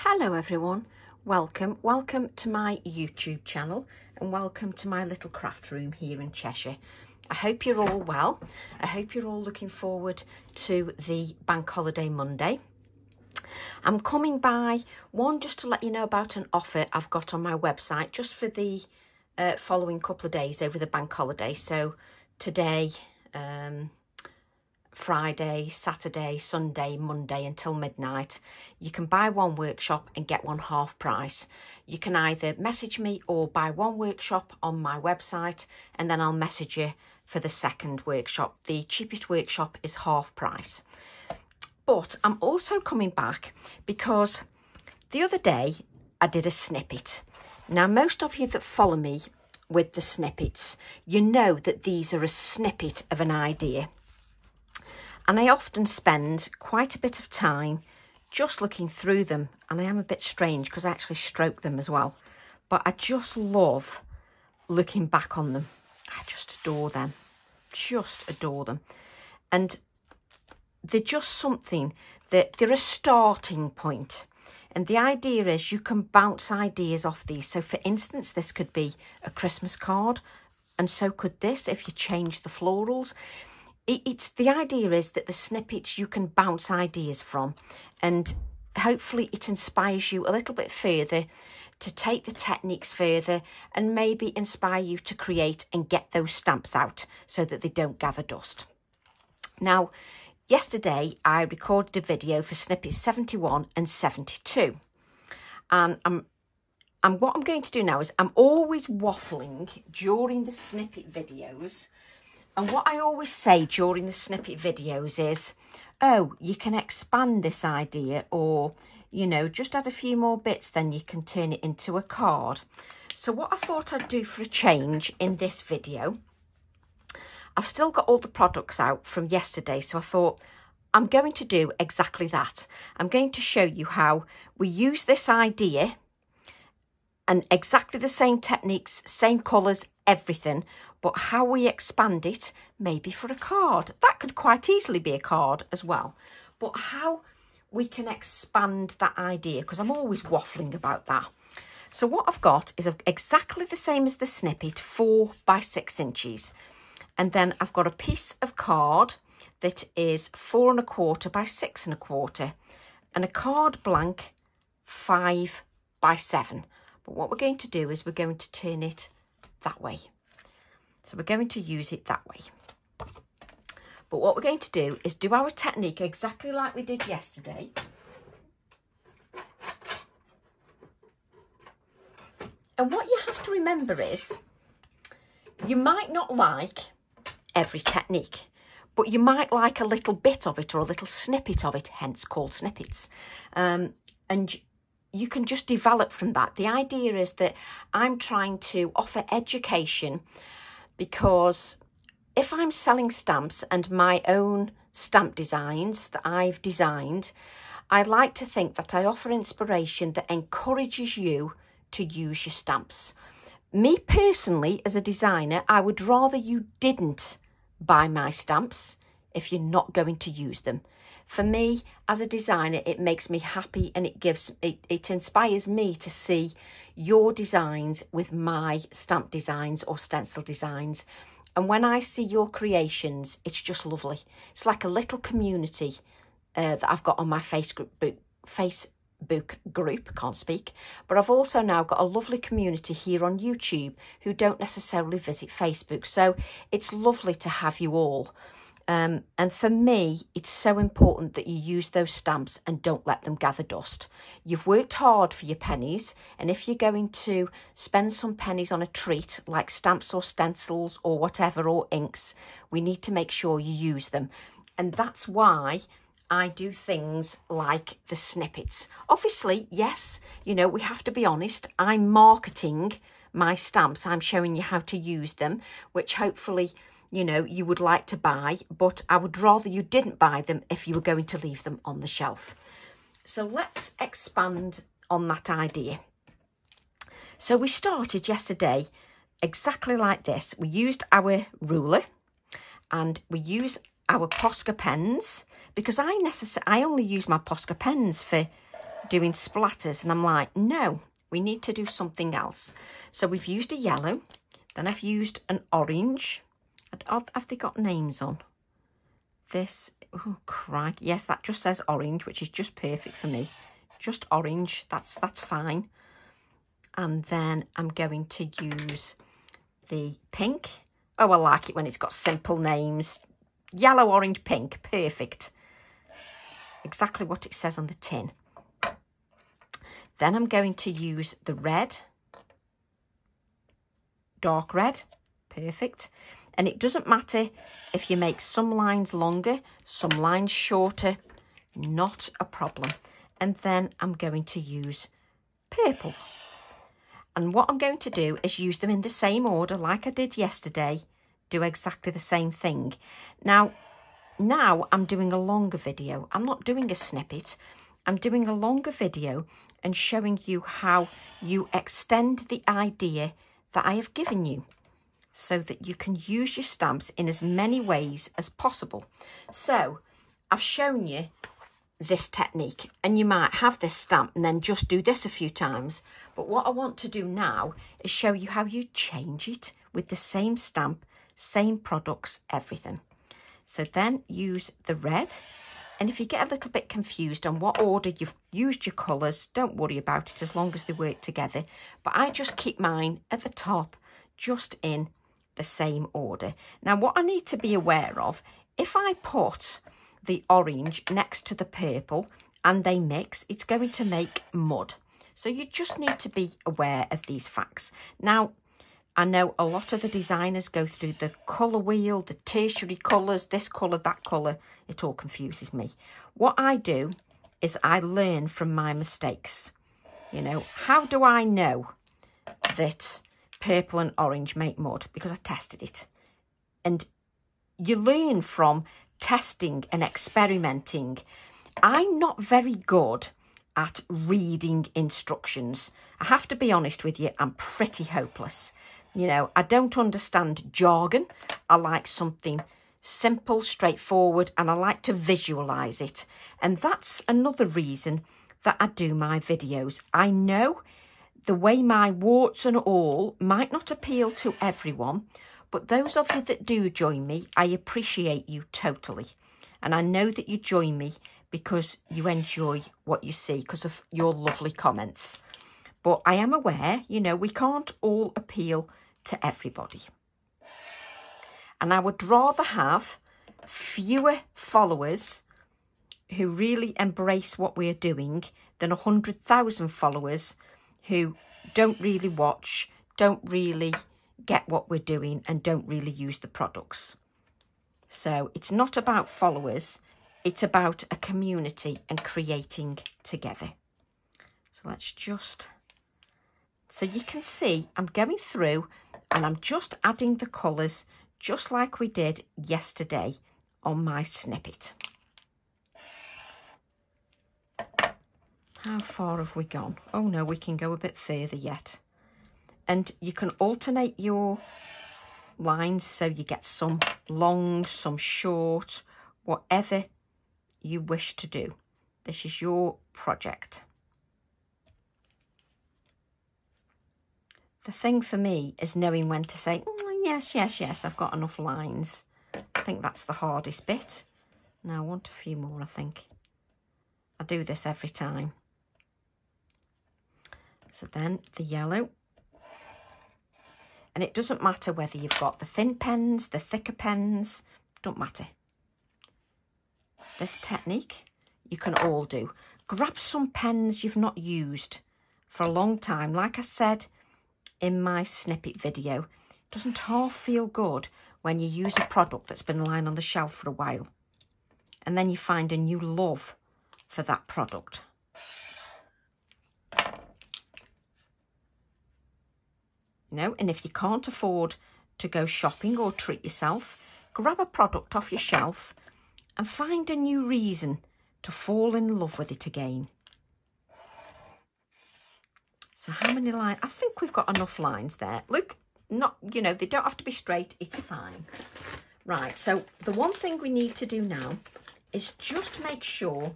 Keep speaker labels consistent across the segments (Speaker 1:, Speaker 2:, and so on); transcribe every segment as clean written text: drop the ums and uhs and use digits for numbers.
Speaker 1: Hello everyone, welcome to my YouTube channel and welcome to my little craft room here in Cheshire. I hope you're all well. I hope you're all looking forward to the bank holiday Monday. I'm coming by just to let you know about an offer I've got on my website just for the following couple of days over the bank holiday. So today, Friday, Saturday, Sunday, Monday until midnight, you can buy one workshop and get one half price. You can either message me or buy one workshop on my website and then I'll message you for the second workshop. The cheapest workshop is half price. But I'm also coming back because the other day I did a snippet. Now, most of you that follow me with the snippets, you know that these are a snippet of an idea. And I often spend quite a bit of time just looking through them. And I am a bit strange because I actually stroke them as well. But I just love looking back on them. I just adore them. Just adore them. And they're just something that they're a starting point. And the idea is you can bounce ideas off these. So for instance, this could be a Christmas card. And so could this if you change the florals. The idea is that the snippets you can bounce ideas from, and hopefully it inspires you a little bit further to take the techniques further and maybe inspire you to create and get those stamps out so that they don't gather dust. Now, yesterday I recorded a video for snippets 71 and 72, and what I'm going to do now is I'm always waffling during the snippet videos. And what I always say during the snippet videos is, oh, you can expand this idea, or, you know, just add a few more bits, then you can turn it into a card. So what I thought I'd do for a change in this video, I've still got all the products out from yesterday. So I thought I'm going to do exactly that. I'm going to show you how we use this idea and exactly the same techniques, same colours, everything, but how we expand it, maybe for a card. That could quite easily be a card as well. But how we can expand that idea, because I'm always waffling about that. So what I've got is exactly the same as the snippet, 4 by 6 inches. And then I've got a piece of card that is 4 1/4 by 6 1/4. And a card blank, 5 by 7. But what we're going to do is we're going to turn it that way. So we're going to use it that way. But what we're going to do is do our technique exactly like we did yesterday. And what you have to remember is you might not like every technique, but you might like a little bit of it or a little snippet of it, hence called snippets. And you can just develop from that. The idea is that I'm trying to offer education, because if I'm selling stamps and my own stamp designs that I've designed, I like to think that I offer inspiration that encourages you to use your stamps. Me personally, as a designer, I would rather you didn't buy my stamps if you're not going to use them. For me, as a designer, it makes me happy, and it inspires me to see your designs with my stamp designs or stencil designs. And when I see your creations, it's just lovely. It's like a little community that I've got on my Facebook group, can't speak, but I've also now got a lovely community here on YouTube who don't necessarily visit Facebook. So it's lovely to have you all. And for me, it's so important that you use those stamps and don't let them gather dust. You've worked hard for your pennies, and if you're going to spend some pennies on a treat like stamps or stencils or whatever, or inks, we need to make sure you use them. And that's why I do things like the snippets. Obviously, yes, you know, we have to be honest. I'm marketing my stamps. I'm showing you how to use them, which hopefully, you know, you would like to buy, but I would rather you didn't buy them if you were going to leave them on the shelf. So let's expand on that idea. So we started yesterday exactly like this. We used our ruler and we use our Posca pens, because I only use my Posca pens for doing splatters, and I'm like, no, we need to do something else. So we've used a yellow, then I've used an orange. Have they got names on? This, oh crikey, yes, that just says orange, which is just perfect for me. Just orange, that's fine. And then I'm going to use the pink. Oh, I like it when it's got simple names. Yellow, orange, pink, perfect. Exactly what it says on the tin. Then I'm going to use the red, dark red, perfect. And it doesn't matter if you make some lines longer, some lines shorter, not a problem. And then I'm going to use purple. And what I'm going to do is use them in the same order like I did yesterday, do exactly the same thing. Now I'm doing a longer video. I'm not doing a snippet. I'm doing a longer video and showing you how you extend the idea that I have given you so that you can use your stamps in as many ways as possible. So I've shown you this technique, and you might have this stamp and then just do this a few times. But what I want to do now is show you how you change it with the same stamp, same products, everything. So then use the red. And if you get a little bit confused on what order you've used your colours, don't worry about it as long as they work together. But I just keep mine at the top, just in the same order. Now, what I need to be aware of, if I put the orange next to the purple and they mix, it's going to make mud. So you just need to be aware of these facts. Now, I know a lot of the designers go through the colour wheel, the tertiary colours, this colour, that colour. It all confuses me. What I do is I learn from my mistakes. You know, how do I know that purple and orange make mud? Because I tested it. And you learn from testing and experimenting. I'm not very good at reading instructions. I have to be honest with you, I'm pretty hopeless. You know, I don't understand jargon. I like something simple, straightforward, and I like to visualise it. And that's another reason that I do my videos. I know the way my warts and all might not appeal to everyone, but those of you that do join me, I appreciate you totally. And I know that you join me because you enjoy what you see because of your lovely comments. But I am aware, you know, we can't all appeal to everybody. And I would rather have fewer followers who really embrace what we're doing than 100,000 followers who don't really watch, don't really get what we're doing and don't really use the products. So it's not about followers, it's about a community and creating together. So let's just, so you can see I'm going through and I'm just adding the colours just like we did yesterday on my snippet. How far have we gone? Oh no, we can go a bit further yet. And you can alternate your lines so you get some long, some short, whatever you wish to do. This is your project. The thing for me is knowing when to say, yes, yes, yes, I've got enough lines. I think that's the hardest bit. Now I want a few more, I think. I do this every time. So then the yellow. And it doesn't matter whether you've got the thin pens, the thicker pens, don't matter. This technique you can all do. Grab some pens you've not used for a long time. Like I said in my snippet video, it doesn't half feel good when you use a product that's been lying on the shelf for a while. And then you find a new love for that product. You know, and if you can't afford to go shopping or treat yourself, grab a product off your shelf and find a new reason to fall in love with it again. So how many lines? I think we've got enough lines there. Look, not, you know, they don't have to be straight. It's fine. Right, so the one thing we need to do now is just make sure,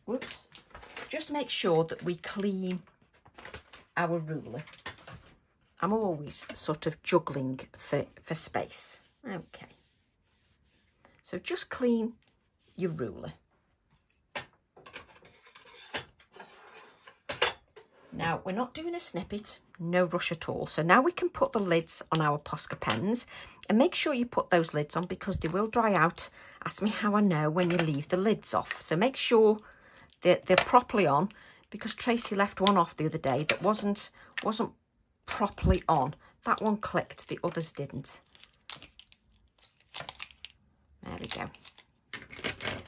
Speaker 1: whoops, just make sure that we clean our ruler. I'm always sort of juggling for space. Okay. So just clean your ruler. Now, we're not doing a snippet, no rush at all. So now we can put the lids on our Posca pens, and make sure you put those lids on because they will dry out. Ask me how I know when you leave the lids off. So make sure that they're properly on, because Tracy left one off the other day that wasn't properly on. That one clicked, the others didn't. There we go.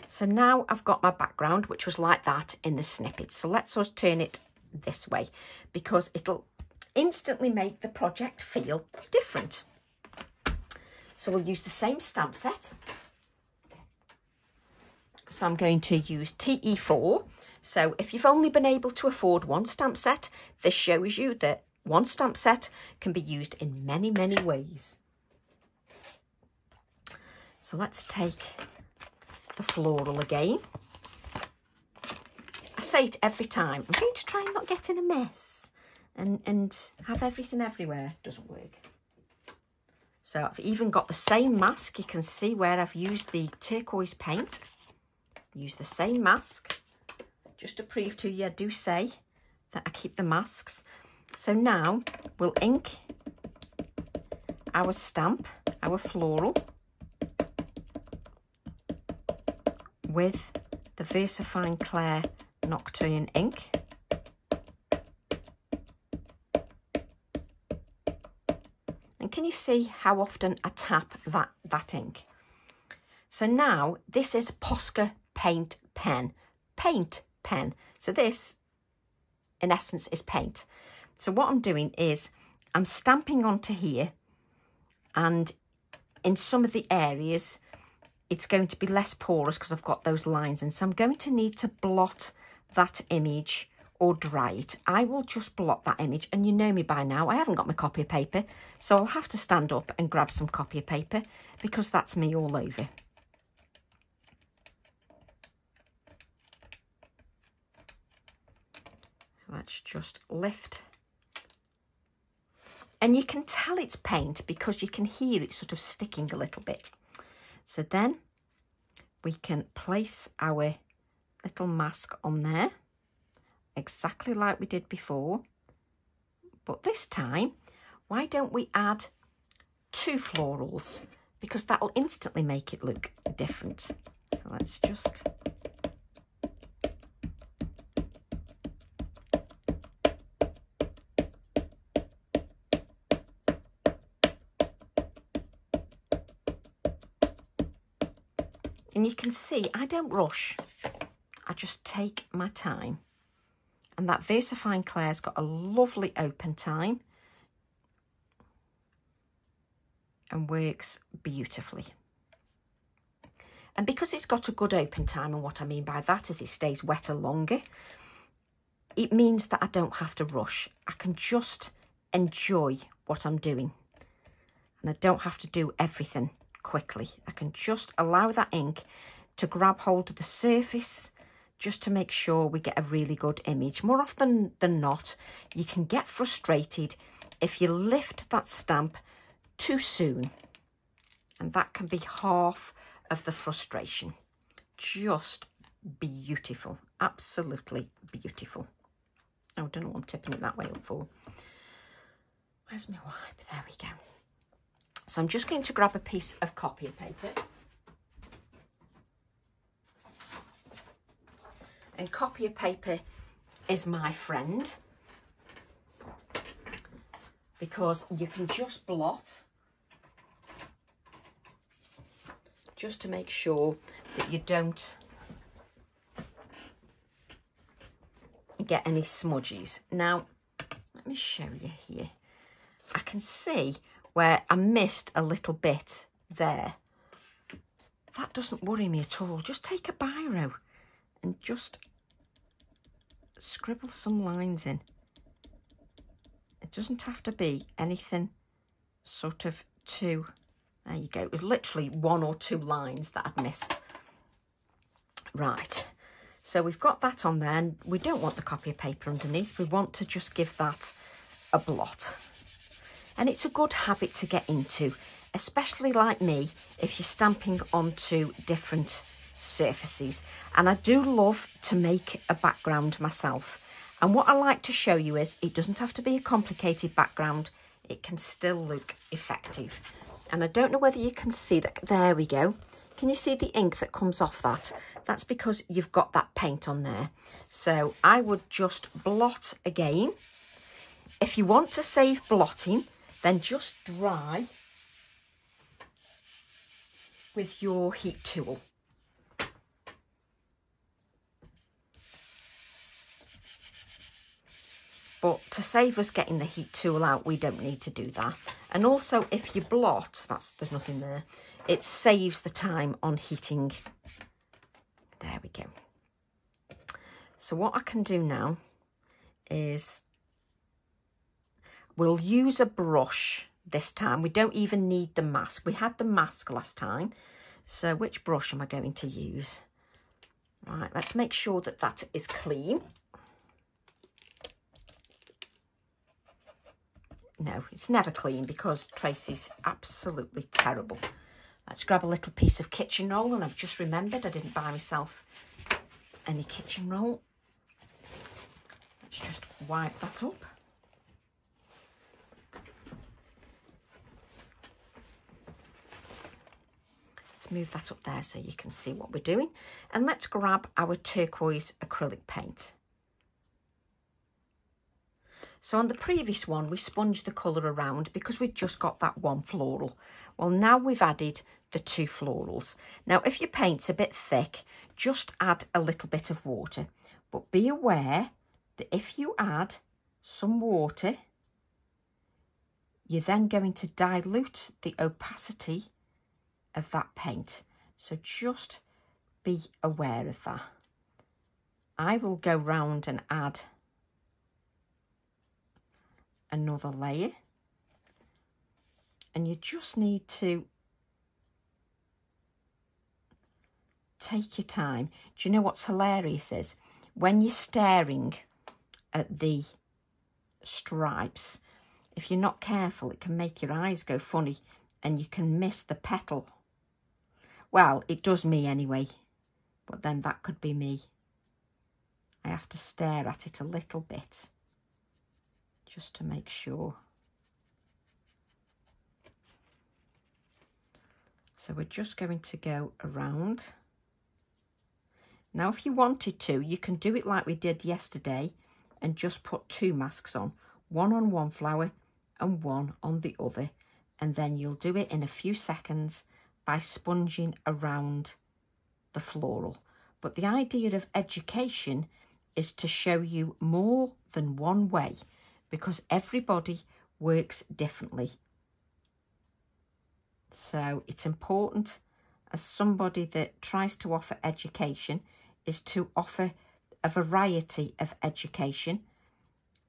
Speaker 1: So now I've got my background, which was like that in the snippet. So let's just turn it this way, because it'll instantly make the project feel different. So we'll use the same stamp set. So I'm going to use TE4. So if you've only been able to afford one stamp set, this shows you that one stamp set can be used in many, many ways. So let's take the floral again. I say it every time. I'm going to try and not get in a mess and have everything everywhere. Doesn't work. So I've even got the same mask. You can see where I've used the turquoise paint. Use the same mask. Just to prove to you, I do say that I keep the masks. So now we'll ink our stamp, our floral, with the VersaFine Clair Nocturne ink. And can you see how often I tap that ink? So now this is Posca paint pen. Paint pen. So this, in essence, is paint. So what I'm doing is I'm stamping onto here, and in some of the areas it's going to be less porous because I've got those lines in. So I'm going to need to blot that image or dry it. I will just blot that image, and you know me by now, I haven't got my copy of paper, so I'll have to stand up and grab some copy of paper because that's me all over. So let's just lift. And you can tell it's paint because you can hear it sort of sticking a little bit. So then we can place our little mask on there, exactly like we did before. But this time, why don't we add 2 florals? Because that will instantly make it look different. So let's just... And you can see I don't rush, I just take my time. And that VersaFine Clair's got a lovely open time and works beautifully. And because it's got a good open time, and what I mean by that is it stays wetter longer, it means that I don't have to rush. I can just enjoy what I'm doing. And I don't have to do everything quickly. I can just allow that ink to grab hold of the surface just to make sure we get a really good image. More often than not, you can get frustrated if you lift that stamp too soon, and that can be half of the frustration. Just beautiful, absolutely beautiful. Oh, I don't know what I'm tipping it that way up for. Where's my wipe? There we go. So I'm just going to grab a piece of copy paper. And copy paper is my friend, because you can just blot just to make sure that you don't get any smudges. Now, let me show you here. I can see where I missed a little bit there. That doesn't worry me at all. Just take a biro and just scribble some lines in. It doesn't have to be anything sort of too... There you go. It was literally 1 or 2 lines that I'd missed. Right. So we've got that on there, and we don't want the copy of paper underneath. We want to just give that a blot. And it's a good habit to get into, especially like me, if you're stamping onto different surfaces. And I do love to make a background myself. And what I like to show you is it doesn't have to be a complicated background. It can still look effective. And I don't know whether you can see that. There we go. Can you see the ink that comes off that? That's because you've got that paint on there. So I would just blot again. If you want to save blotting, then just dry with your heat tool. But to save us getting the heat tool out, we don't need to do that. And also, if you blot, there's nothing there, it saves the time on heating. There we go. So what I can do now is we'll use a brush this time. We don't even need the mask. We had the mask last time. So which brush am I going to use? Right, let's make sure that that is clean. No, it's never clean because Tracy's absolutely terrible. Let's grab a little piece of kitchen roll, and I've just remembered I didn't buy myself any kitchen roll. Let's just wipe that up. Let's move that up there so you can see what we're doing. And let's grab our turquoise acrylic paint. So on the previous one, we sponged the colour around because we'd just got that one floral. Well, now we've added the two florals. Now, if your paint's a bit thick, just add a little bit of water. But be aware that if you add some water, you're then going to dilute the opacity of that paint. So just be aware of that. I will go round and add another layer, and you just need to take your time. Do you know what's hilarious is when you're staring at the stripes, if you're not careful, it can make your eyes go funny and you can miss the petal. Well, it does me anyway, but then that could be me. I have to stare at it a little bit just to make sure. So we're just going to go around. Now, if you wanted to, you can do it like we did yesterday and just put two masks on one flower and one on the other. And then you'll do it in a few seconds by sponging around the floral. But the idea of education is to show you more than one way, because everybody works differently. So it's important, as somebody that tries to offer education, is to offer a variety of education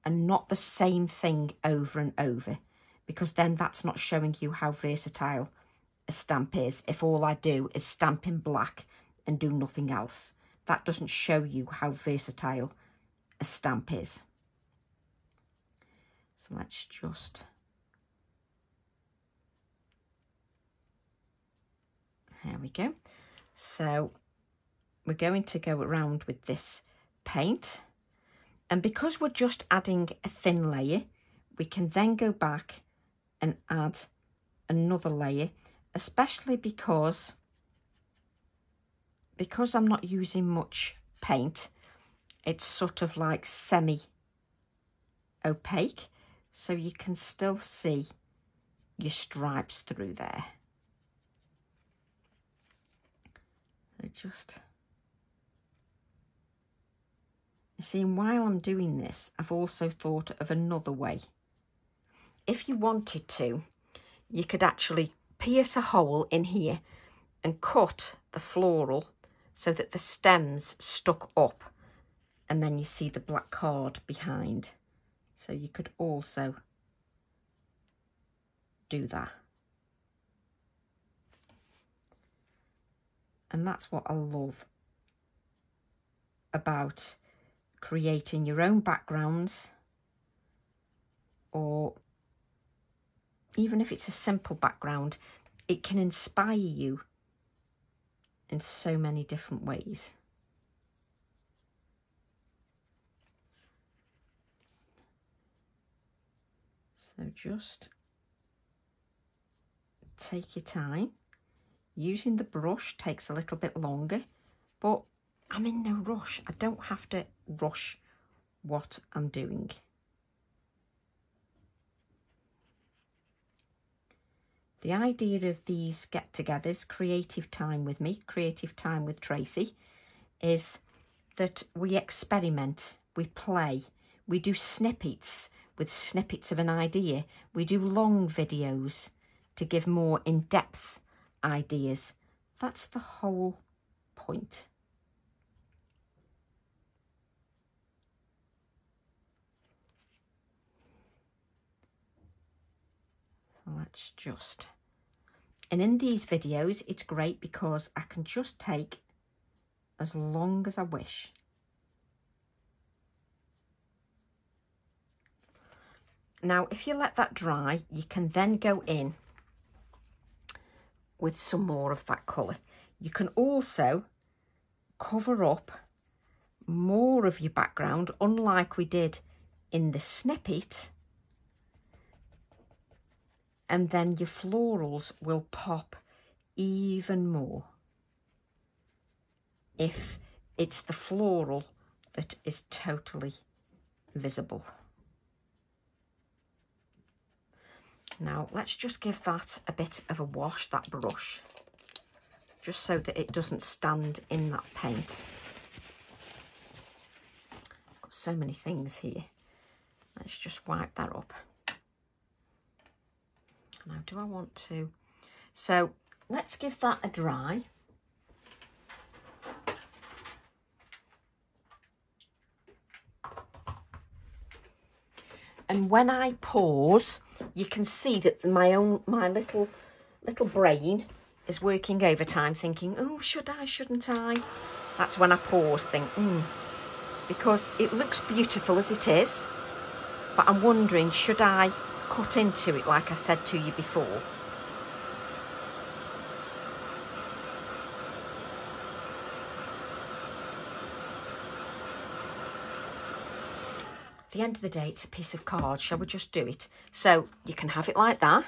Speaker 1: and not the same thing over and over, because then that's not showing you how versatile a stamp is. If all I do is stamp in black and do nothing else, that doesn't show you how versatile a stamp is. So let's just, there we go. So we're going to go around with this paint, and because we're just adding a thin layer, we can then go back and add another layer, especially because I'm not using much paint. It's sort of like semi-opaque, so you can still see your stripes through there. So just, you see, and while I'm doing this, I've also thought of another way. If you wanted to, you could actually pierce a hole in here and cut the floral so that the stems stuck up, and then you see the black card behind. So you could also do that. And that's what I love about creating your own backgrounds, or even if it's a simple background, it can inspire you in so many different ways. So just take your time. Using the brush takes a little bit longer, but I'm in no rush. I don't have to rush what I'm doing. The idea of these get-togethers, creative time with me, creative time with Tracy, is that we experiment, we play, we do snippets with snippets of an idea. We do long videos to give more in-depth ideas. That's the whole point. So let's just... And in these videos, it's great because I can just take as long as I wish. Now, if you let that dry, you can then go in with some more of that colour. You can also cover up more of your background, unlike we did in the snippet, and then your florals will pop even more if it's the floral that is totally visible. Now let's just give that a bit of a wash, that brush, just so that it doesn't stand in that paint. Got so many things here. Let's just wipe that up. Now, do I want to? So let's give that a dry. And when I pause, you can see that my little brain is working overtime, thinking, oh, should I, shouldn't I? That's when I pause, think, because it looks beautiful as it is, but I'm wondering, should I cut into it like I said to you before? At the end of the day, it's a piece of card. Shall we just do it? So you can have it like that.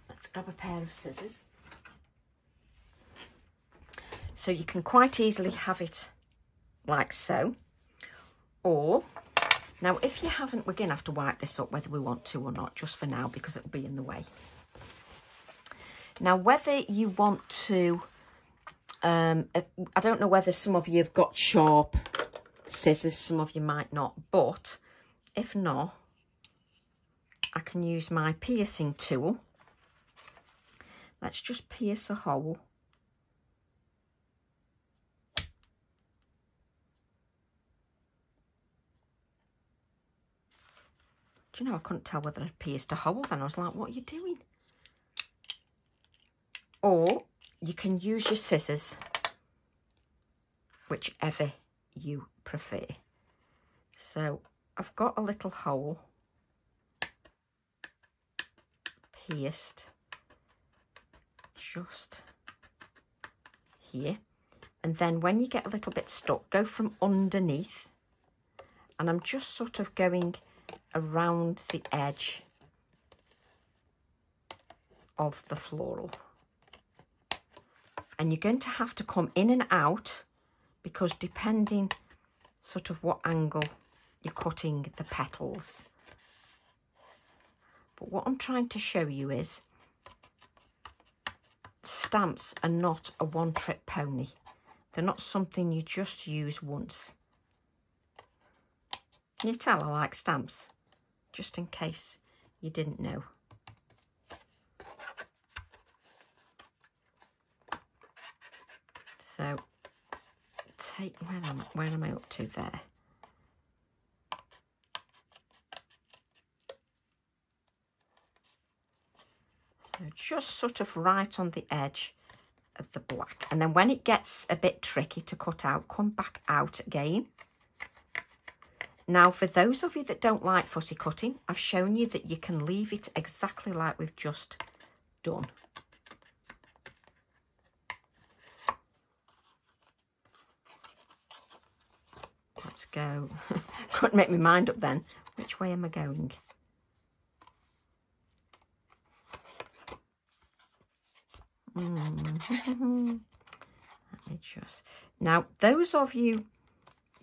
Speaker 1: Let's grab a pair of scissors. So you can quite easily have it like so. Or, now if you haven't, we're going to have to wipe this up whether we want to or not, just for now, because it'll be in the way. Now, whether you want to, I don't know whether some of you have got sharp scissors, some of you might not, but if not, I can use my piercing tool. Let's just pierce a hole. Do you know, I couldn't tell whether I'd pierced a hole then. I was like, what are you doing? Or you can use your scissors, whichever you prefer. So I've got a little hole pierced just here, and then when you get a little bit stuck, go from underneath, and I'm just sort of going around the edge of the floral, and you're going to have to come in and out, because depending sort of what angle you're cutting the petals. But what I'm trying to show you is stamps are not a one-trick pony. They're not something you just use once. Can you tell I like stamps? Just in case you didn't know. So take, where am I up to there? So just sort of right on the edge of the black. And then when it gets a bit tricky to cut out, come back out again. Now, for those of you that don't like fussy cutting, I've shown you that you can leave it exactly like we've just done. Let's go. Couldn't make my mind up then. Which way am I going? Let me just... Now, those of you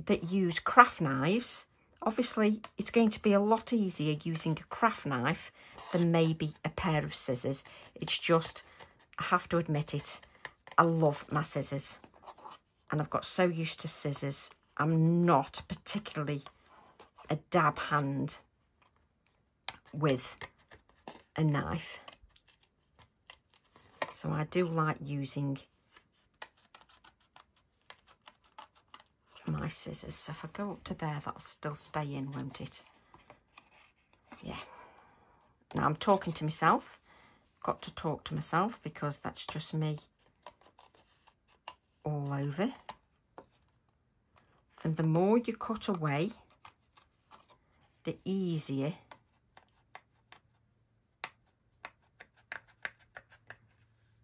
Speaker 1: that use craft knives, obviously it's going to be a lot easier using a craft knife than maybe a pair of scissors. It's just, I have to admit it, I love my scissors. And I've got so used to scissors. I'm not particularly a dab hand with a knife. So I do like using my scissors. So if I go up to there, that'll still stay in, won't it? Yeah. Now I'm talking to myself. Got to talk to myself because that's just me all over. And the more you cut away, the easier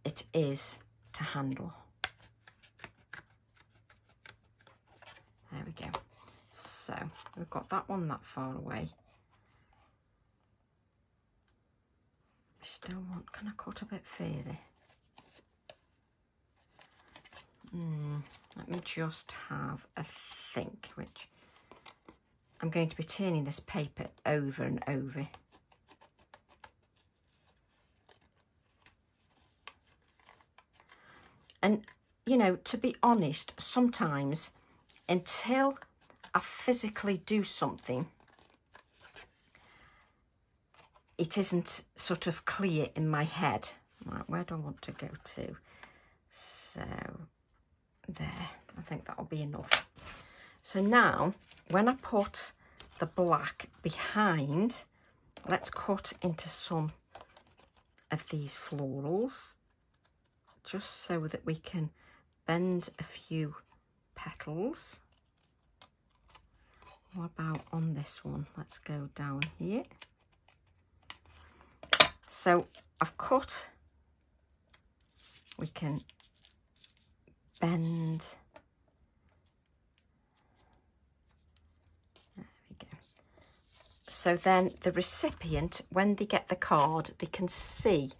Speaker 1: it is to handle. There we go. So we've got that one that far away. I still want, can I cut a bit further? Let me just have a think, which I'm going to be turning this paper over and over. And, you know, to be honest, sometimes until I physically do something, it isn't sort of clear in my head. Right, where do I want to go to? So, there, I think that'll be enough. So now, when I put the black behind, let's cut into some of these florals, just so that we can bend a few petals. What about on this one? Let's go down here. So I've cut, we can bend. There we go. So then the recipient, when they get the card, they can see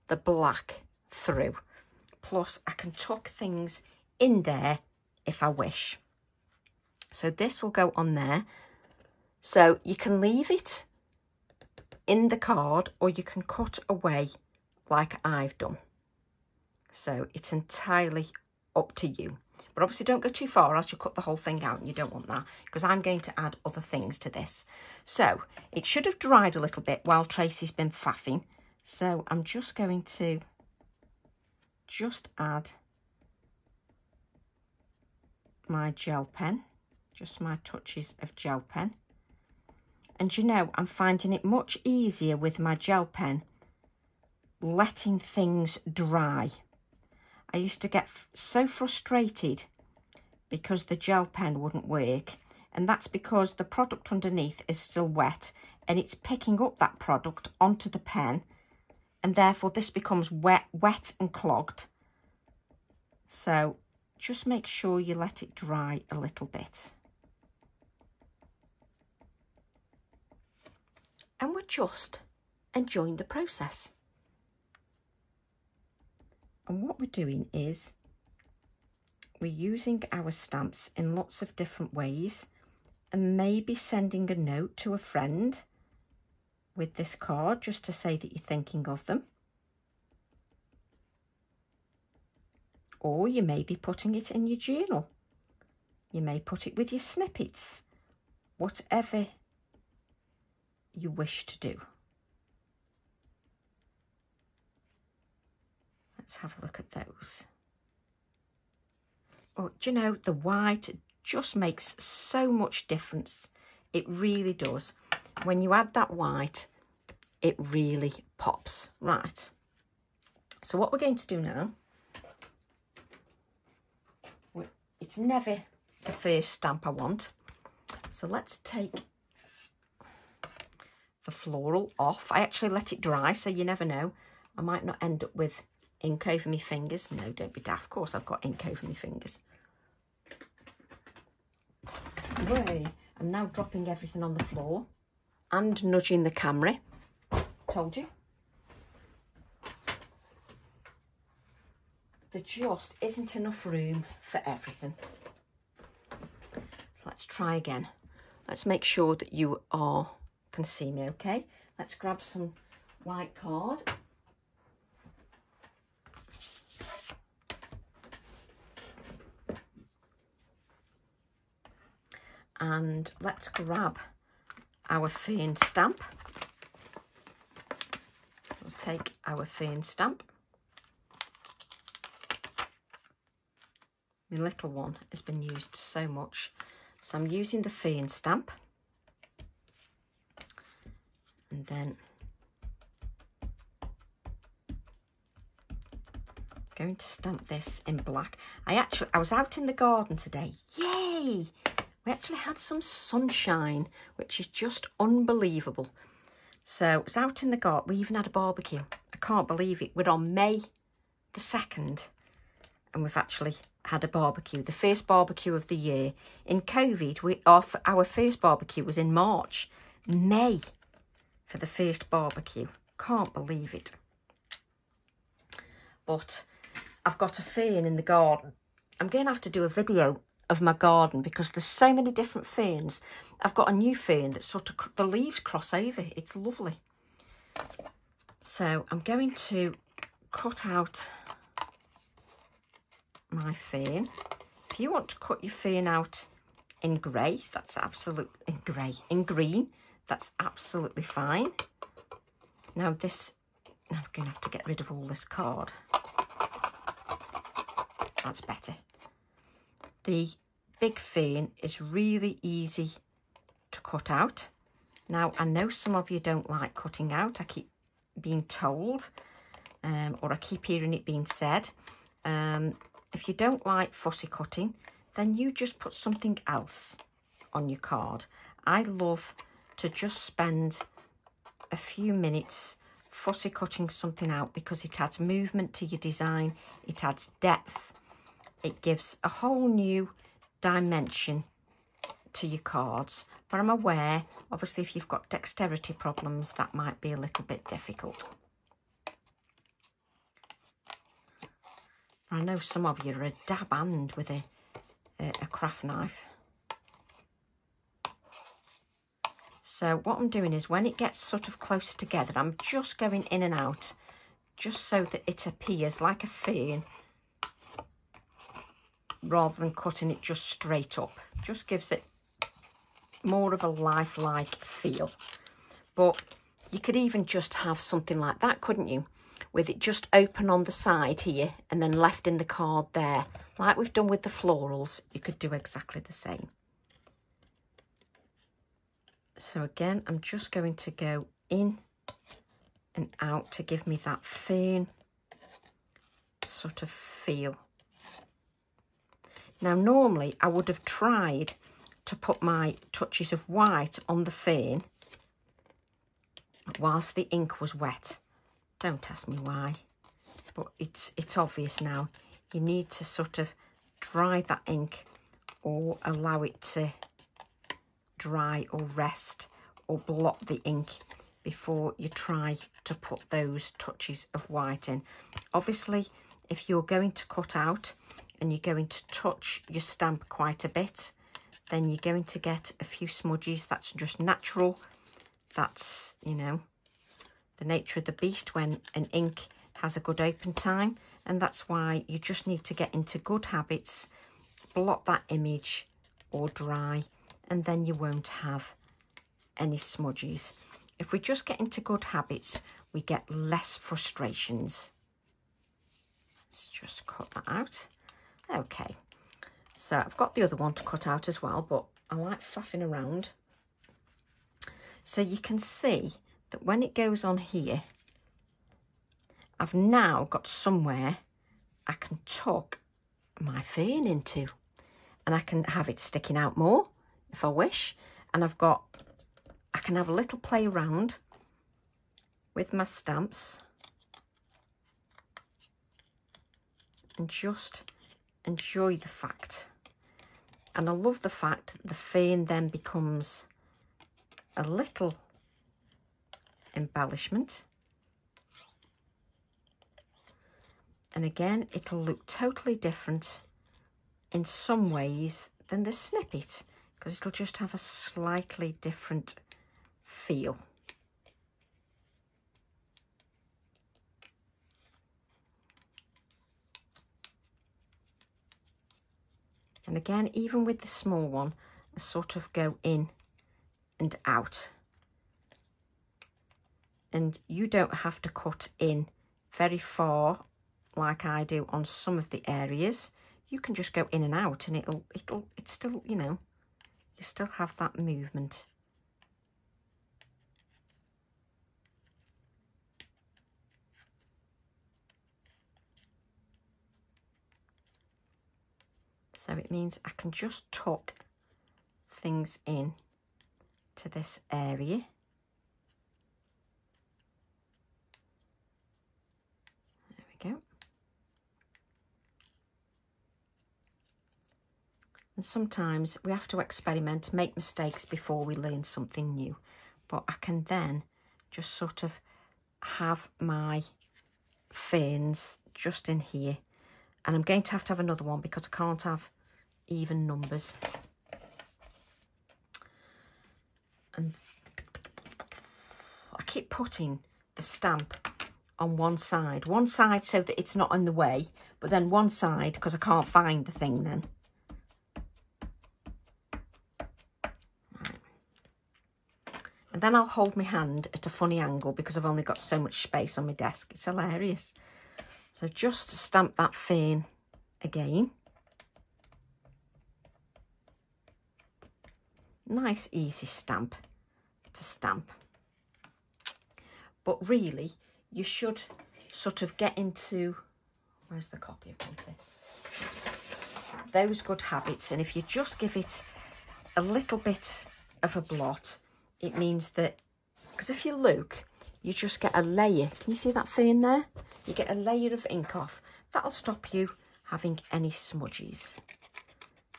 Speaker 1: the black through. Plus I can tuck things in there if I wish. So this will go on there. So you can leave it in the card or you can cut away like I've done. So it's entirely up to you. But obviously don't go too far, else you'll cut the whole thing out and you don't want that, because I'm going to add other things to this. So it should have dried a little bit while Tracy's been faffing. So I'm just going to just add my gel pen, just my touches of gel pen. And you know, I'm finding it much easier with my gel pen letting things dry. I used to get so frustrated because the gel pen wouldn't work, and that's because the product underneath is still wet and it's picking up that product onto the pen, and therefore this becomes wet and clogged. So just make sure you let it dry a little bit. And we're just enjoying the process. And what we're doing is we're using our stamps in lots of different ways, and maybe sending a note to a friend with this card just to say that you're thinking of them. Or you may be putting it in your journal. You may put it with your snippets, whatever you wish to do. Let's have a look at those. Oh, do you know, the white just makes so much difference. It really does. When you add that white, it really pops. Right. So what we're going to do now it's never the first stamp I want. So let's take the floral off. I actually let it dry, so you never know. I might not end up with ink over my fingers. No, don't be daft. Of course I've got ink over my fingers. Way. I'm now dropping everything on the floor and nudging the camera. Told you. There just isn't enough room for everything. So let's try again. Let's make sure that you can see me, okay? Let's grab some white card. And let's grab our fern stamp. We'll take our fern stamp. My little one has been used so much, so I'm using the fern stamp. And then going to stamp this in black. I was out in the garden today. Yay! We actually had some sunshine, which is just unbelievable. So I was out in the garden. We even had a barbecue. I can't believe it. We're on May the 2nd and we've actually had a barbecue. The first barbecue of the year. In COVID, our first barbecue was in March. May for the first barbecue. Can't believe it. But I've got a fern in the garden. I'm going to have to do a video of my garden because there's so many different ferns. I've got a new fern that sort of, the leaves cross over. It's lovely. So I'm going to cut out my fern. If you want to cut your fern out in grey, that's absolutely, in green, that's absolutely fine. Now I'm going to have to get rid of all this card. That's better. The big fern is really easy to cut out. Now, I know some of you don't like cutting out. I keep being told, or I keep hearing it being said. If you don't like fussy cutting, then you just put something else on your card. I love to just spend a few minutes fussy cutting something out because it adds movement to your design. It adds depth. It gives a whole new dimension to your cards. But I'm aware, obviously, if you've got dexterity problems, that might be a little bit difficult. I know some of you are a dab hand with a craft knife. So what I'm doing is when it gets sort of close together, I'm just going in and out, just so that it appears like a fern, rather than cutting it just straight up. Just gives it more of a lifelike feel. But you could even just have something like that, couldn't you? With it just open on the side here and then left in the card there. Like we've done with the florals, you could do exactly the same. So again, I'm just going to go in and out to give me that fern sort of feel. Now, normally I would have tried to put my touches of white on the fern whilst the ink was wet. Don't ask me why, but it's obvious now. You need to sort of dry that ink or allow it to dry or rest or blot the ink before you try to put those touches of white in. Obviously, if you're going to cut out and you're going to touch your stamp quite a bit, then you're going to get a few smudges. That's just natural. That's, you know, the nature of the beast when an ink has a good open time. And that's why you just need to get into good habits, blot that image or dry, and then you won't have any smudges. If we just get into good habits, we get less frustrations. Let's just cut that out. Okay, so I've got the other one to cut out as well, but I like faffing around. So you can see that when it goes on here, I've now got somewhere I can tuck my fern into. and I can have it sticking out more if I wish. And I can have a little play around with my stamps and just enjoy the fact. And I love the fact that the fern then becomes a little embellishment. And again, it'll look totally different in some ways than the snippet, because it'll just have a slightly different feel. And again, even with the small one, I sort of go in and out. And you don't have to cut in very far like I do on some of the areas. You can just go in and out, and it's still, you know, you still have that movement. So it means I can just tuck things in to this area. There we go. And sometimes we have to experiment, make mistakes before we learn something new. But I can then just sort of have my ferns just in here. And I'm going to have another one because I can't have even numbers. And I keep putting the stamp on one side so that it's not in the way, but then one side because I can't find the thing then. And then I'll hold my hand at a funny angle because I've only got so much space on my desk. It's hilarious. So just to stamp that fern again. Nice, easy stamp to stamp. But really, you should sort of get into, where's the copy of paper? Those good habits. And if you just give it a little bit of a blot, it means that, because if you look, you just get a layer. Can you see that fern there? You get a layer of ink off. That'll stop you having any smudges.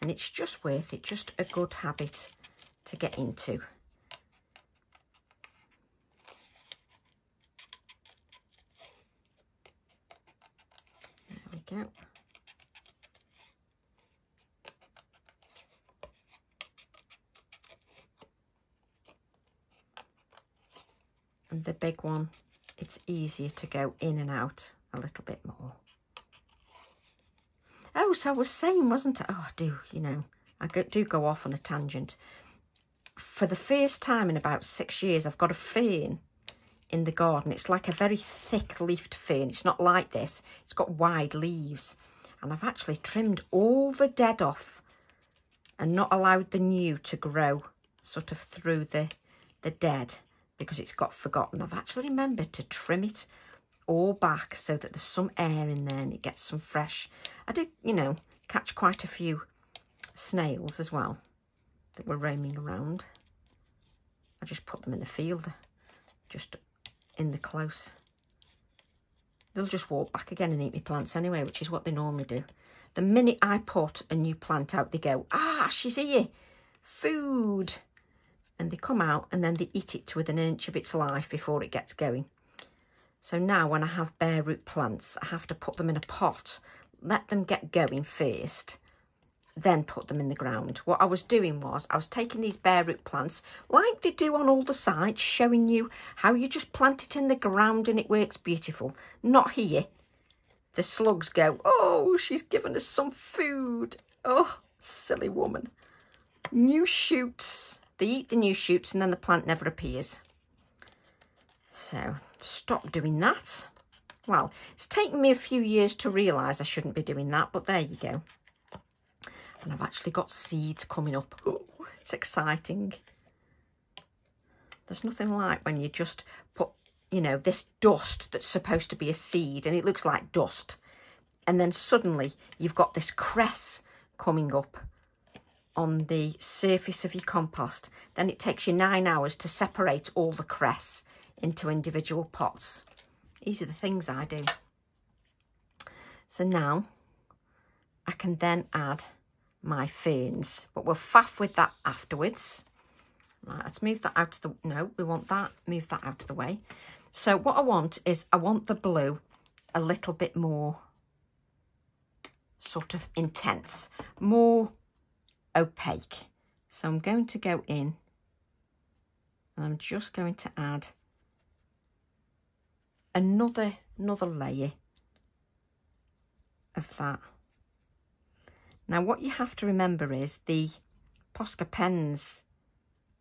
Speaker 1: And it's just worth it, just a good habit to get into. There we go. And the big one, it's easier to go in and out a little bit more. Oh, so I was saying, wasn't it? Oh, I do, you know, I do go off on a tangent. For the first time in about 6 years, I've got a fern in the garden. It's like a very thick leafed fern. It's not like this. It's got wide leaves. And I've actually trimmed all the dead off and not allowed the new to grow sort of through the dead, because it's got forgotten. I've actually remembered to trim it all back so that there's some air in there and it gets some fresh. I did, you know, catch quite a few snails as well that were roaming around. I just put them in the field, just in the close. They'll just walk back again and eat my plants anyway, which is what they normally do. The minute I put a new plant out, they go, ah, she's here, food. And they come out and then they eat it to within an inch of its life before it gets going. So now when I have bare root plants, I have to put them in a pot, let them get going first, then put them in the ground. What I was doing was I was taking these bare root plants like they do on all the sites, showing you how you just plant it in the ground and it works beautiful. Not here. The slugs go, oh, she's given us some food. Oh, silly woman. New shoots. They eat the new shoots and then the plant never appears. So stop doing that. Well, it's taken me a few years to realise I shouldn't be doing that, but there you go. And I've actually got seeds coming up. Ooh, it's exciting. There's nothing like when you just put, you know, this dust that's supposed to be a seed and it looks like dust. And then suddenly you've got this cress coming up on the surface of your compost, then it takes you 9 hours to separate all the cress into individual pots. These are the things I do. So now I can then add my ferns, but we'll faff with that afterwards. Right, let's move that out of the, no, we want that, move that out of the way. So what I want is, I want the blue a little bit more sort of intense, more opaque. So I'm going to go in and I'm just going to add another layer of that. Now what you have to remember is the Posca pens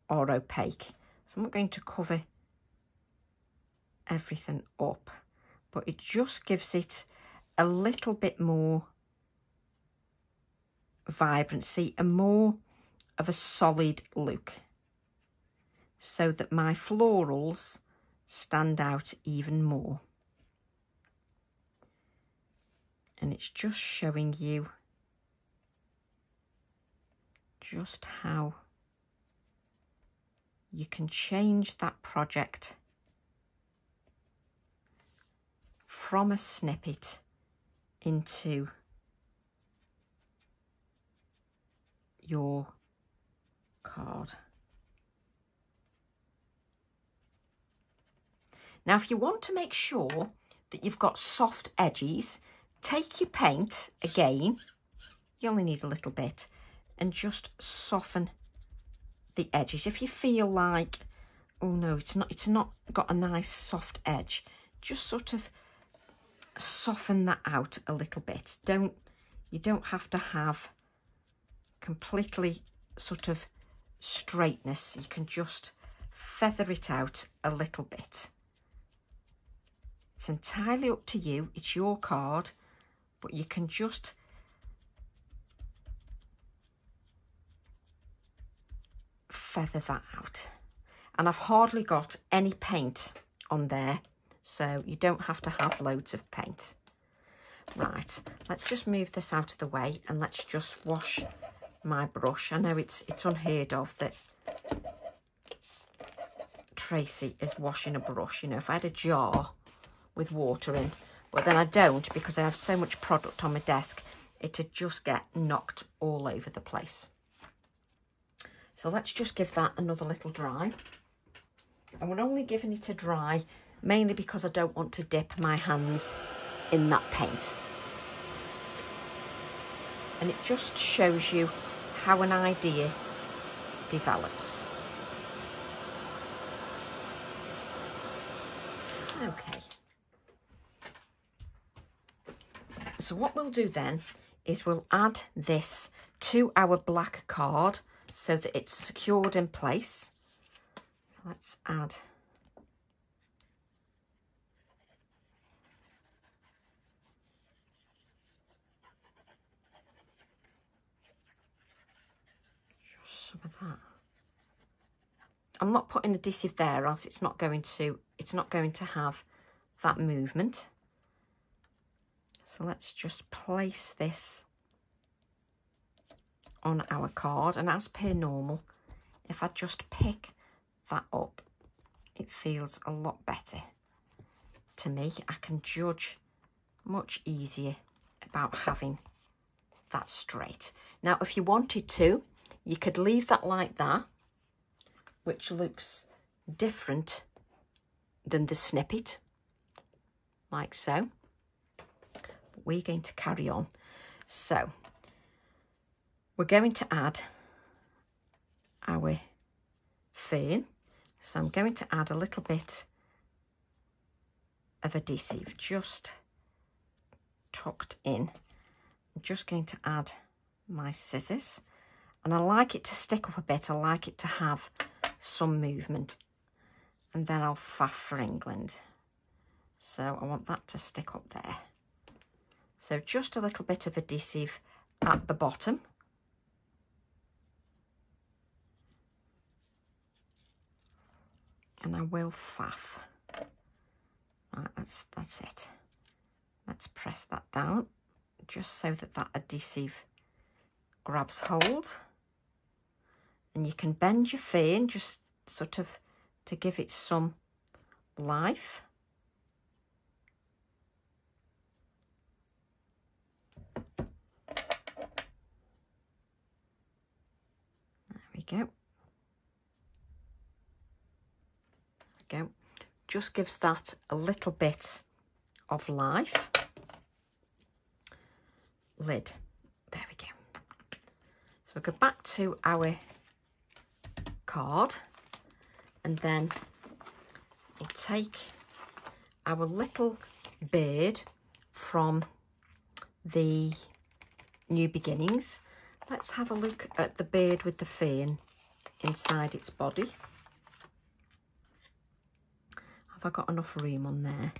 Speaker 1: are opaque, so I'm not going to cover everything up, but it just gives it a little bit more vibrancy and more of a solid look, so that my florals stand out even more. And it's just showing you just how you can change that project from a snippet into your card. Now, if you want to make sure that you've got soft edges, take your paint again, you only need a little bit, and just soften the edges. If you feel like, oh no, it's not got a nice soft edge, just sort of soften that out a little bit. You don't have to have completely sort of straightness. You can just feather it out a little bit. It's entirely up to you. It's your card, but you can just feather that out. And I've hardly got any paint on there, so you don't have to have loads of paint. Right, let's just move this out of the way and let's just wash my brush. I know it's unheard of that Tracy is washing a brush. You know, if I had a jar with water in, but then I don't because I have so much product on my desk, it'd just get knocked all over the place. So let's just give that another little dry. And we're only giving it a dry mainly because I don't want to dip my hands in that paint. And it just shows you how an idea develops. Okay. So what we'll do then is we'll add this to our black card so that it's secured in place. Let's add just some of that. I'm not putting adhesive there, else it's not going to have that movement. So let's just place this on our card, and as per normal, if I just pick that up, it feels a lot better to me. I can judge much easier about having that straight. Now, if you wanted to, you could leave that like that, which looks different than the snippet, like so. But we're going to carry on. So we're going to add our fern. So I'm going to add a little bit of adhesive just tucked in. I'm just going to add my scissors, and I like it to stick up a bit. I like it to have some movement, and then I'll faff for England. So I want that to stick up there. So just a little bit of adhesive at the bottom. And I will faff. Right, that's it. Let's press that down just so that that adhesive grabs hold. And you can bend your fern just sort of to give it some life. There we go. There we go. Just gives that a little bit of life. Lid. There we go. So we'll go back to our card, and then we'll take our little bird from the New Beginnings. Let's have a look at the bird with the fern inside its body. Have I got enough room on there?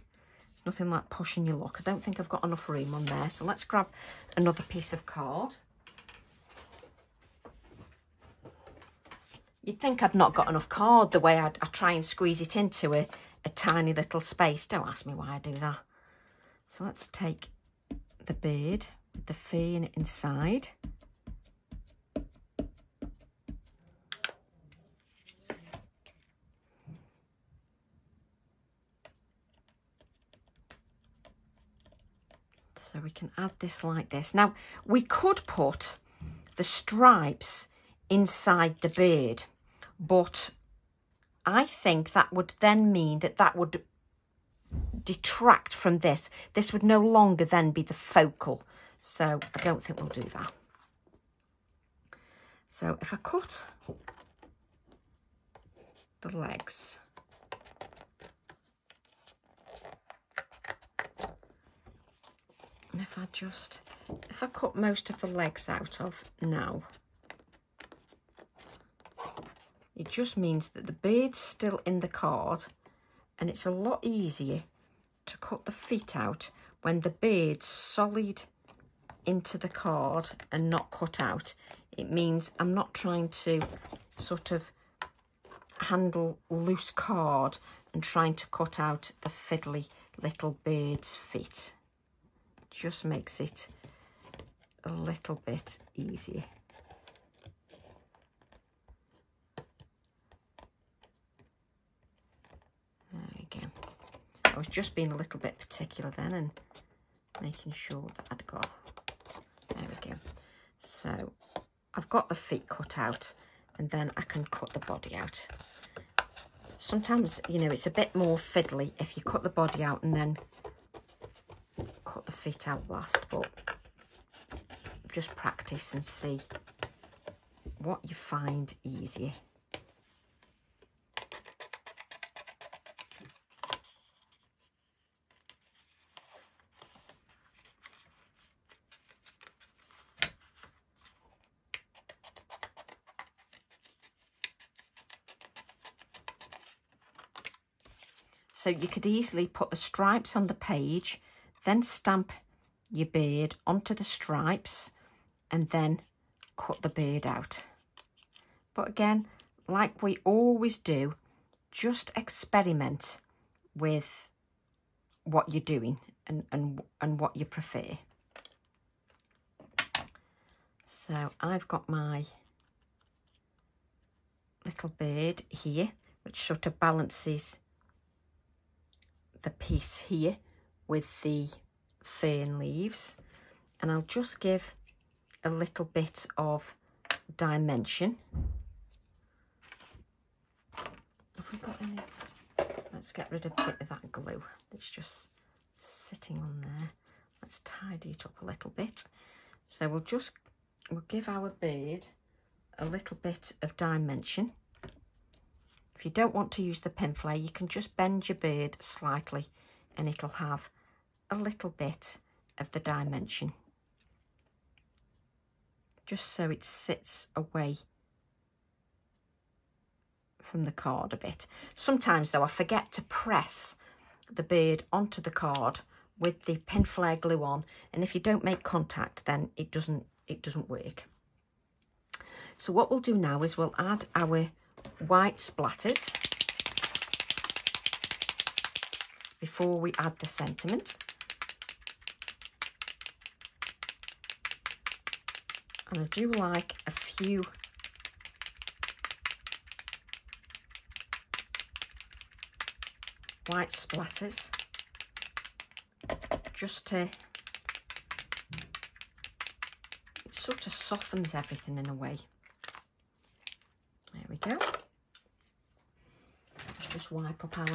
Speaker 1: It's nothing like pushing your luck. I don't think I've got enough room on there. So let's grab another piece of card. You'd think I'd not got enough card the way I try and squeeze it into a tiny little space. Don't ask me why I do that. So let's take the bird with the fern inside. So we can add this like this. Now, we could put the stripes inside the bird, but I think that would then mean that would detract from this. This would no longer then be the focal. So I don't think we'll do that. So if I cut the legs, and if I cut most of the legs out of now, it just means that the bird's still in the card, and it's a lot easier to cut the feet out when the bird's solid into the card and not cut out. It means I'm not trying to sort of handle loose card and trying to cut out the fiddly little bird's feet. Just makes it a little bit easier. There we go. I was just being a little bit particular then and making sure that I'd got, there we go. So I've got the feet cut out, and then I can cut the body out. Sometimes, you know, it's a bit more fiddly if you cut the body out and then cut the feet out last, but just practice and see what you find easier. So you could easily put the stripes on the page, then stamp your bird onto the stripes and then cut the bird out. But again, like we always do, just experiment with what you're doing and what you prefer. So I've got my little bird here, which sort of balances the piece here with the fern leaves, and I'll just give a little bit of dimension. Have we got any? Let's get rid of a bit of that glue that's just sitting on there. Let's tidy it up a little bit. So we'll give our bird a little bit of dimension. If you don't want to use the pin flare, you can just bend your bird slightly and it'll have a little bit of the dimension, just so it sits away from the card a bit. Sometimes though I forget to press the bird onto the card with the pin flare glue on, and if you don't make contact then it doesn't work. So what we'll do now is we'll add our white splatters before we add the sentiment. And I do like a few white splatters, just to, it sort of softens everything in a way. There we go. Let's just wipe up our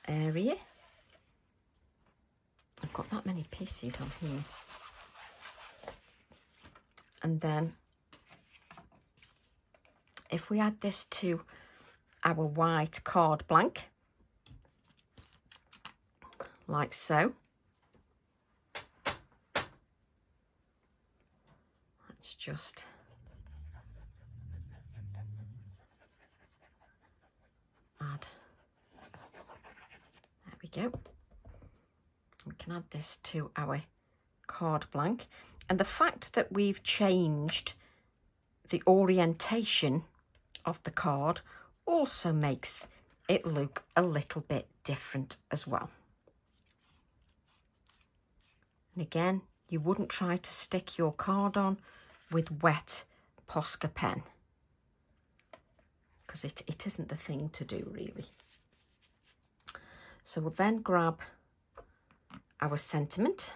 Speaker 1: area. I've got that many pieces on here. And then if we add this to our white card blank, like so, let's just add, there we go. We can add this to our card blank. And the fact that we've changed the orientation of the card also makes it look a little bit different as well. And again, you wouldn't try to stick your card on with wet Posca pen, because it isn't the thing to do really. So we'll then grab our sentiment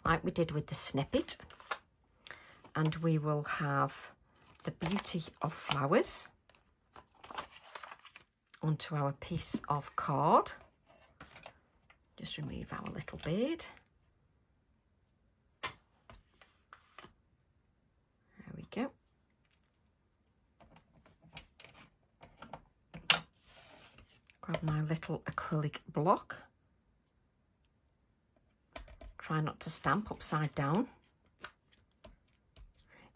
Speaker 1: like we did with the snippet, and we will have the beauty of flowers onto our piece of card. Just remove our little bird. There we go. Grab my little acrylic block. Try not to stamp upside down.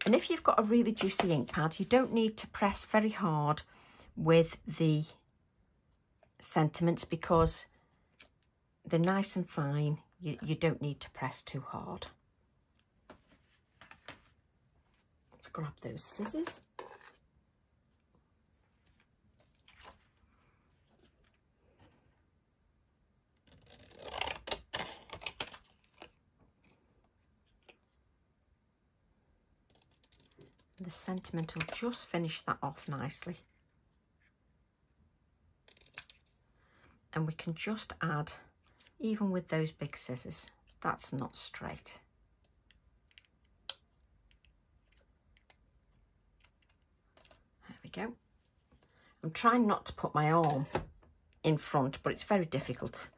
Speaker 1: And if you've got a really juicy ink pad, you don't need to press very hard with the sentiments because they're nice and fine. You don't need to press too hard. Let's grab those scissors. The sentiment will just finish that off nicely. And we can just add, even with those big scissors, that's not straight. There we go. I'm trying not to put my arm in front, but it's very difficult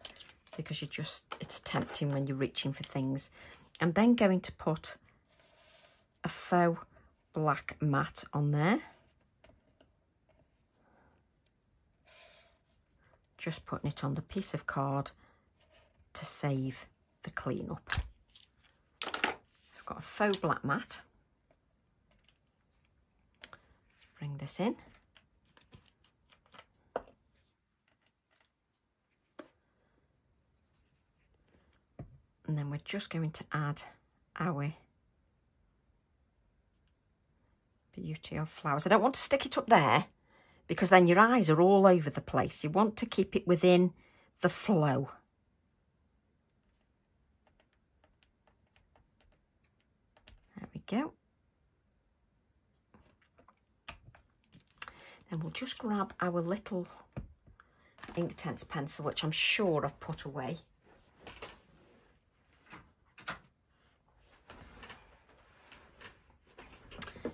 Speaker 1: because it's tempting when you're reaching for things. I'm then going to put a faux black mat on there. Just putting it on the piece of card to save the cleanup. So I've got a faux black mat. Let's bring this in. And then we're just going to add our beauty of flowers. I don't want to stick it up there because then your eyes are all over the place. You want to keep it within the flow. There we go. Then we'll just grab our little Inktense pencil, which I'm sure I've put away.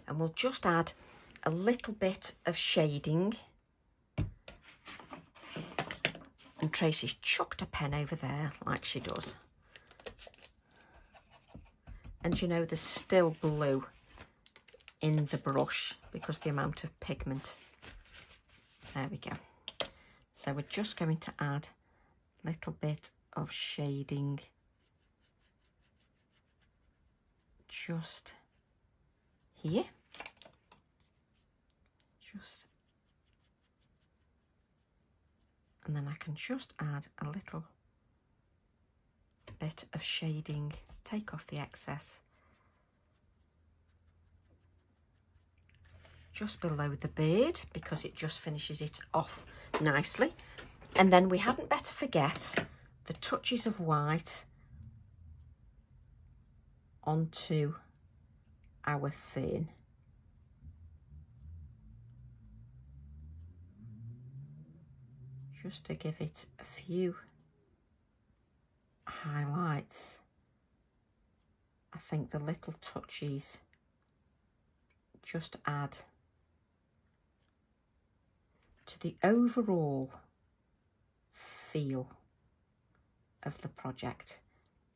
Speaker 1: And we'll just add a little bit of shading. And Tracy's chucked a pen over there like she does. And you know, there's still blue in the brush because the amount of pigment. There we go. So we're just going to add a little bit of shading just here. And then I can just add a little bit of shading, take off the excess just below the bird because it just finishes it off nicely. And then we hadn't better forget the touches of white onto our fern. just to give it a few highlights. I think the little touches just add to the overall feel of the project,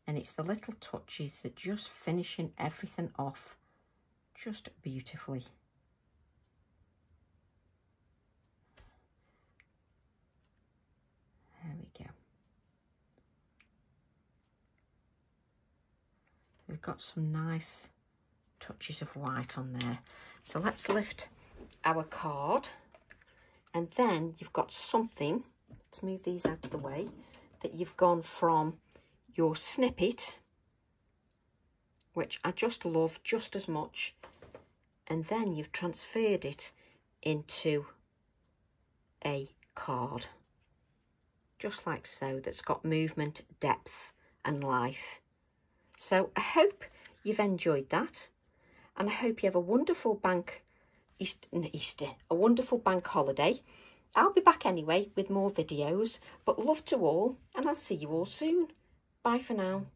Speaker 1: and it's the little touches that just finishing everything off just beautifully. There we go. We've got some nice touches of white on there. So let's lift our card, and then you've got something, let's move these out of the way, that you've gone from your snippet, which I just love just as much, and then you've transferred it into a card, just like so, that's got movement, depth and life. So I hope you've enjoyed that, and I hope you have a wonderful a wonderful bank holiday. I'll be back anyway with more videos, but love to all, and I'll see you all soon. Bye for now.